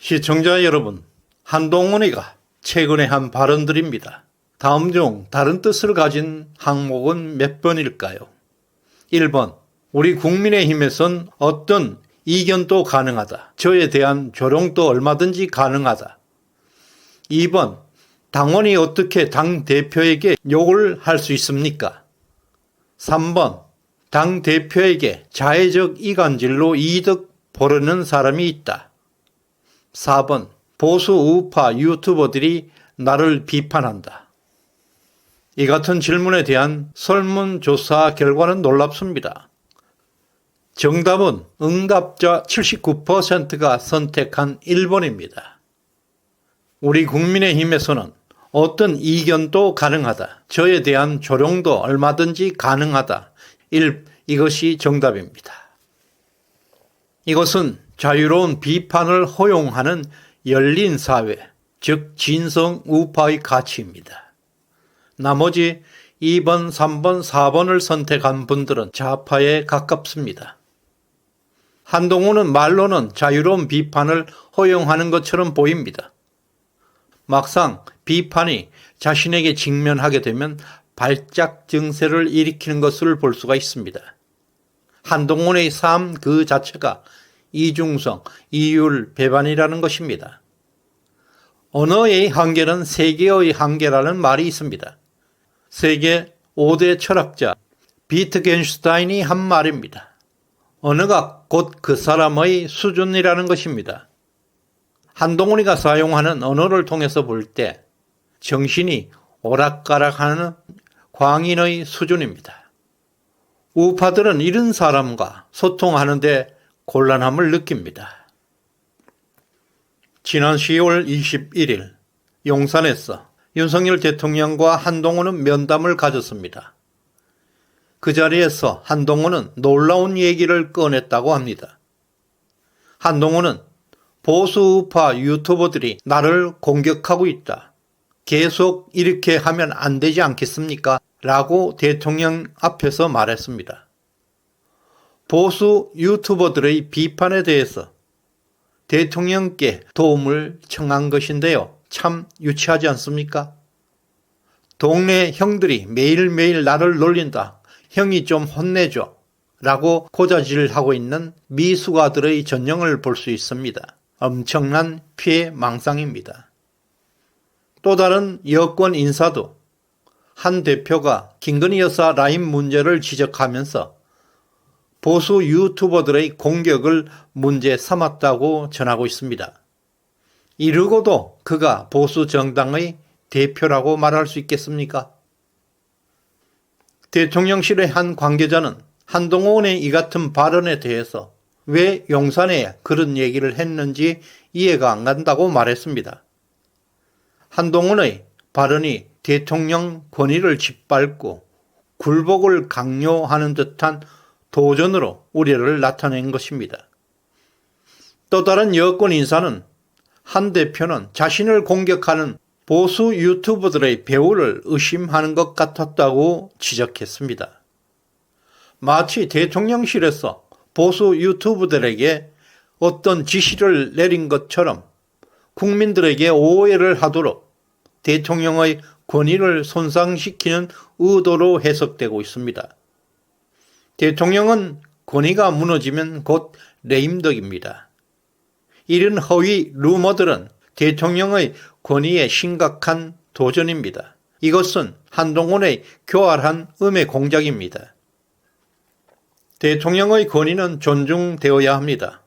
시청자 여러분, 한동훈이가 최근에 한 발언들입니다. 다음 중 다른 뜻을 가진 항목은 몇 번일까요? 1번, 우리 국민의힘에선 어떤 이견도 가능하다. 저에 대한 조롱도 얼마든지 가능하다. 2번, 당원이 어떻게 당대표에게 욕을 할 수 있습니까? 3번, 당대표에게 자해적 이간질로 이득 보려는 사람이 있다. 4번, 보수 우파 유튜버들이 나를 비판한다. 이 같은 질문에 대한 설문조사 결과는 놀랍습니다. 정답은 응답자 79%가 선택한 1번입니다. 우리 국민의힘에서는 어떤 이견도 가능하다. 저에 대한 조롱도 얼마든지 가능하다. 이것이 정답입니다. 이것은 자유로운 비판을 허용하는 열린 사회, 즉 진성 우파의 가치입니다. 나머지 2번, 3번, 4번을 선택한 분들은 좌파에 가깝습니다. 한동훈은 말로는 자유로운 비판을 허용하는 것처럼 보입니다. 막상 비판이 자신에게 직면하게 되면 발작 증세를 일으키는 것을 볼 수가 있습니다. 한동훈의 삶 그 자체가 이중성, 이율 배반이라는 것입니다. 언어의 한계는 세계의 한계라는 말이 있습니다. 세계 5대 철학자 비트겐슈타인이 한 말입니다. 언어가 곧 그 사람의 수준이라는 것입니다. 한동훈이가 사용하는 언어를 통해서 볼 때 정신이 오락가락하는 광인의 수준입니다. 우파들은 이런 사람과 소통하는 데 곤란함을 느낍니다. 지난 10월 21일 용산에서 윤석열 대통령과 한동훈은 면담을 가졌습니다. 그 자리에서 한동훈은 놀라운 얘기를 꺼냈다고 합니다. 한동훈은 보수 우파 유튜버들이 나를 공격하고 있다. 계속 이렇게 하면 안 되지 않겠습니까? 라고 대통령 앞에서 말했습니다. 보수 유튜버들의 비판에 대해서 대통령께 도움을 청한 것인데요. 참 유치하지 않습니까? 동네 형들이 매일매일 나를 놀린다. 형이 좀 혼내줘. 라고 고자질하고 있는 미숙아들의 전형을 볼 수 있습니다. 엄청난 피해망상입니다. 또 다른 여권 인사도 한 대표가 김건희 여사 라임 문제를 지적하면서 보수 유튜버들의 공격을 문제 삼았다고 전하고 있습니다. 이르고도 그가 보수 정당의 대표라고 말할 수 있겠습니까? 대통령실의 한 관계자는 한동훈의 이 같은 발언에 대해서 왜 용산에 그런 얘기를 했는지 이해가 안 간다고 말했습니다. 한동훈의 발언이 대통령 권위를 짓밟고 굴복을 강요하는 듯한 도전으로 우려를 나타낸 것입니다. 또 다른 여권 인사는 한 대표는 자신을 공격하는 보수 유튜버들의 배우를 의심하는 것 같았다고 지적했습니다. 마치 대통령실에서 보수 유튜버들에게 어떤 지시를 내린 것처럼 국민들에게 오해를 하도록 대통령의 권위를 손상시키는 의도로 해석되고 있습니다. 대통령은 권위가 무너지면 곧 레임덕입니다. 이런 허위 루머들은 대통령의 권위에 심각한 도전입니다. 이것은 한동훈의 교활한 음해 공작입니다. 대통령의 권위는 존중되어야 합니다.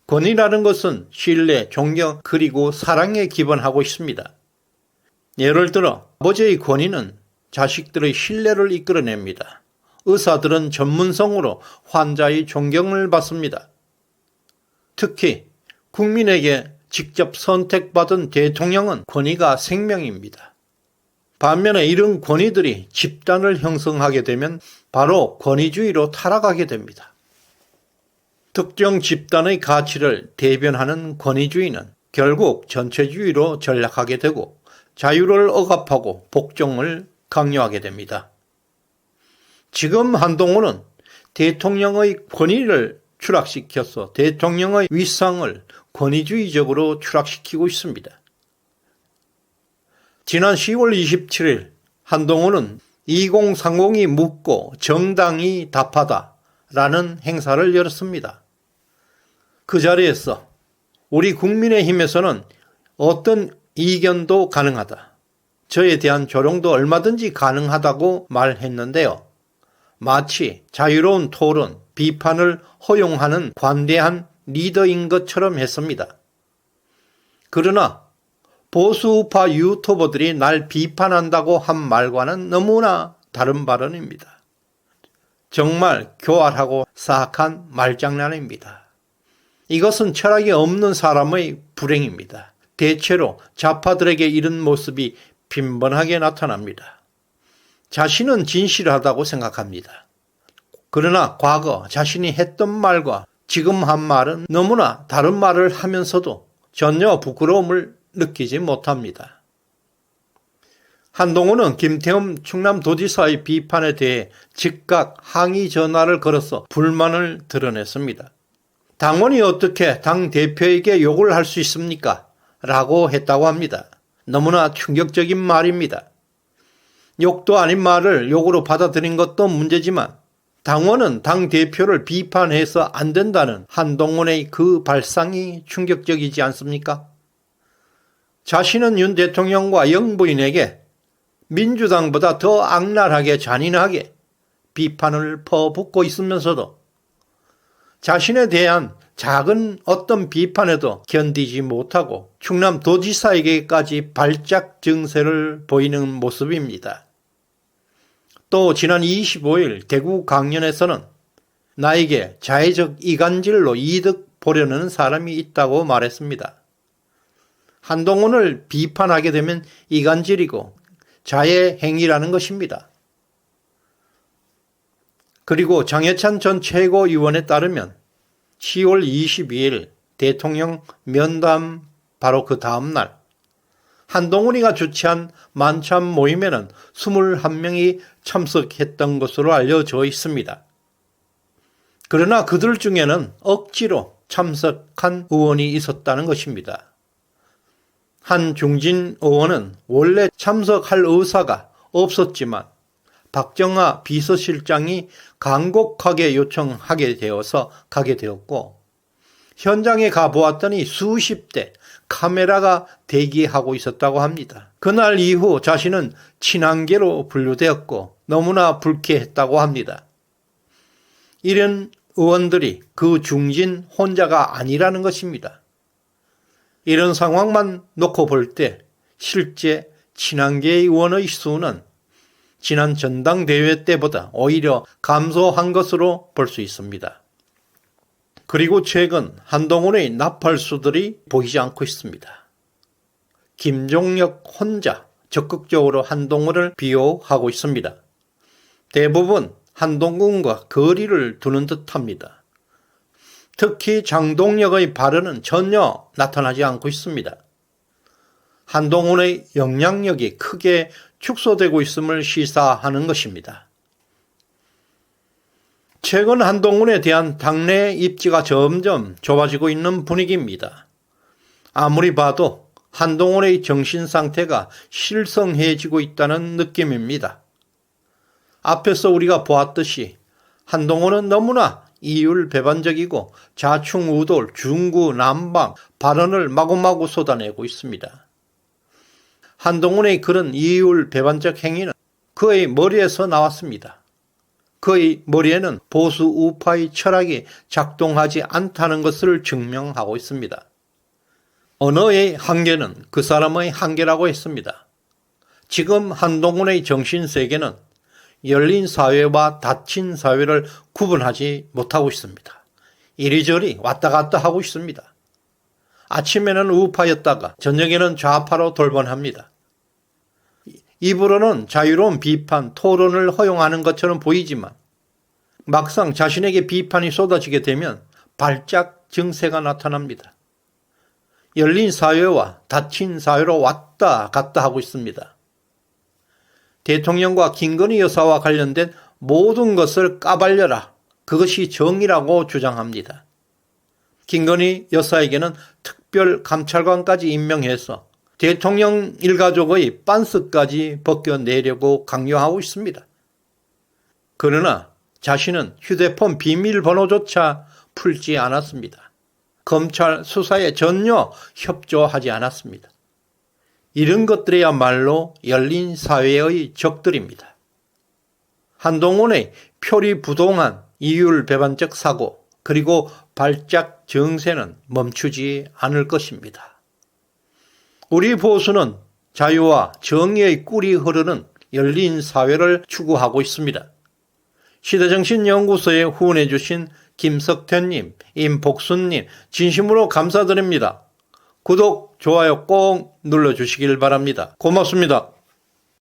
권위라는 것은 신뢰, 존경, 그리고 사랑에 기반하고 있습니다. 예를 들어 아버지의 권위는 자식들의 신뢰를 이끌어냅니다. 의사들은 전문성으로 환자의 존경을 받습니다. 특히 국민에게 직접 선택받은 대통령은 권위가 생명입니다. 반면에 이런 권위들이 집단을 형성하게 되면 바로 권위주의로 타락하게 됩니다. 특정 집단의 가치를 대변하는 권위주의는 결국 전체주의로 전락하게 되고 자유를 억압하고 복종을 강요하게 됩니다. 지금 한동훈은 대통령의 권위를 추락시켜서 대통령의 위상을 권위주의적으로 추락시키고 있습니다. 지난 10월 27일 한동훈은 2030이 묻고 정당이 답하다 라는 행사를 열었습니다. 그 자리에서 우리 국민의힘에서는 어떤 이견도 가능하다. 저에 대한 조롱도 얼마든지 가능하다고 말했는데요. 마치 자유로운 토론, 비판을 허용하는 관대한 리더인 것처럼 했습니다. 그러나 보수우파 유튜버들이 날 비판한다고 한 말과는 너무나 다른 발언입니다. 정말 교활하고 사악한 말장난입니다. 이것은 철학이 없는 사람의 불행입니다. 대체로 좌파들에게 이런 모습이 빈번하게 나타납니다. 자신은 진실하다고 생각합니다. 그러나 과거 자신이 했던 말과 지금 한 말은 너무나 다른 말을 하면서도 전혀 부끄러움을 느끼지 못합니다. 한동훈은 김태흠 충남도지사의 비판에 대해 즉각 항의 전화를 걸어서 불만을 드러냈습니다. 당원이 어떻게 당대표에게 욕을 할 수 있습니까? 라고 했다고 합니다. 너무나 충격적인 말입니다. 욕도 아닌 말을 욕으로 받아들인 것도 문제지만 당원은 당대표를 비판해서 안 된다는 한동훈의 그 발상이 충격적이지 않습니까? 자신은 윤 대통령과 영부인에게 민주당보다 더 악랄하게 잔인하게 비판을 퍼붓고 있으면서도 자신에 대한 작은 어떤 비판에도 견디지 못하고 충남도지사에게까지 발작 증세를 보이는 모습입니다. 또 지난 25일 대구 강연에서는 나에게 자해적 이간질로 이득 보려는 사람이 있다고 말했습니다. 한동훈을 비판하게 되면 이간질이고 자해 행위라는 것입니다. 그리고 장해찬 전 최고위원에 따르면 10월 22일 대통령 면담 바로 그 다음날 한동훈이가 주최한 만찬 모임에는 21명이 참석했던 것으로 알려져 있습니다. 그러나 그들 중에는 억지로 참석한 의원이 있었다는 것입니다. 한중진 의원은 원래 참석할 의사가 없었지만 박정아 비서실장이 간곡하게 요청하게 되어서 가게 되었고 현장에 가보았더니 수십 대 카메라가 대기하고 있었다고 합니다. 그날 이후 자신은 친한계로 분류되었고 너무나 불쾌했다고 합니다. 이런 의원들이 그 중진 혼자가 아니라는 것입니다. 이런 상황만 놓고 볼 때 실제 친한계 의원의 수는 지난 전당대회 때보다 오히려 감소한 것으로 볼 수 있습니다. 그리고 최근 한동훈의 나팔수들이 보이지 않고 있습니다. 김종혁 혼자 적극적으로 한동훈을 비호하고 있습니다. 대부분 한동훈과 거리를 두는 듯합니다. 특히 장동혁의 발언은 전혀 나타나지 않고 있습니다. 한동훈의 영향력이 크게 축소되고 있음을 시사하는 것입니다. 최근 한동훈에 대한 당내 입지가 점점 좁아지고 있는 분위기입니다. 아무리 봐도 한동훈의 정신 상태가 실성해지고 있다는 느낌입니다. 앞에서 우리가 보았듯이 한동훈은 너무나 이율배반적이고 좌충우돌, 중구난방 발언을 마구마구 쏟아내고 있습니다. 한동훈의 그런 이율배반적 행위는 그의 머리에서 나왔습니다. 그의 머리에는 보수 우파의 철학이 작동하지 않다는 것을 증명하고 있습니다. 언어의 한계는 그 사람의 한계라고 했습니다. 지금 한동훈의 정신세계는 열린 사회와 닫힌 사회를 구분하지 못하고 있습니다. 이리저리 왔다 갔다 하고 있습니다. 아침에는 우파였다가 저녁에는 좌파로 돌변합니다. 입으로는 자유로운 비판, 토론을 허용하는 것처럼 보이지만 막상 자신에게 비판이 쏟아지게 되면 발작 증세가 나타납니다. 열린 사회와 닫힌 사회로 왔다 갔다 하고 있습니다. 대통령과 김건희 여사와 관련된 모든 것을 까발려라. 그것이 정의라고 주장합니다. 김건희 여사에게는 특별 감찰관까지 임명해서 대통령 일가족의 빤스까지 벗겨내려고 강요하고 있습니다. 그러나 자신은 휴대폰 비밀번호조차 풀지 않았습니다. 검찰 수사에 전혀 협조하지 않았습니다. 이런 것들이야말로 열린 사회의 적들입니다. 한동훈의 표리부동한 이율배반적 사고, 그리고 발작 정세는 멈추지 않을 것입니다. 우리 보수는 자유와 정의의 꿀이 흐르는 열린 사회를 추구하고 있습니다. 시대정신연구소에 후원해 주신 김석태님, 임복순님 진심으로 감사드립니다. 구독, 좋아요 꼭 눌러주시길 바랍니다. 고맙습니다.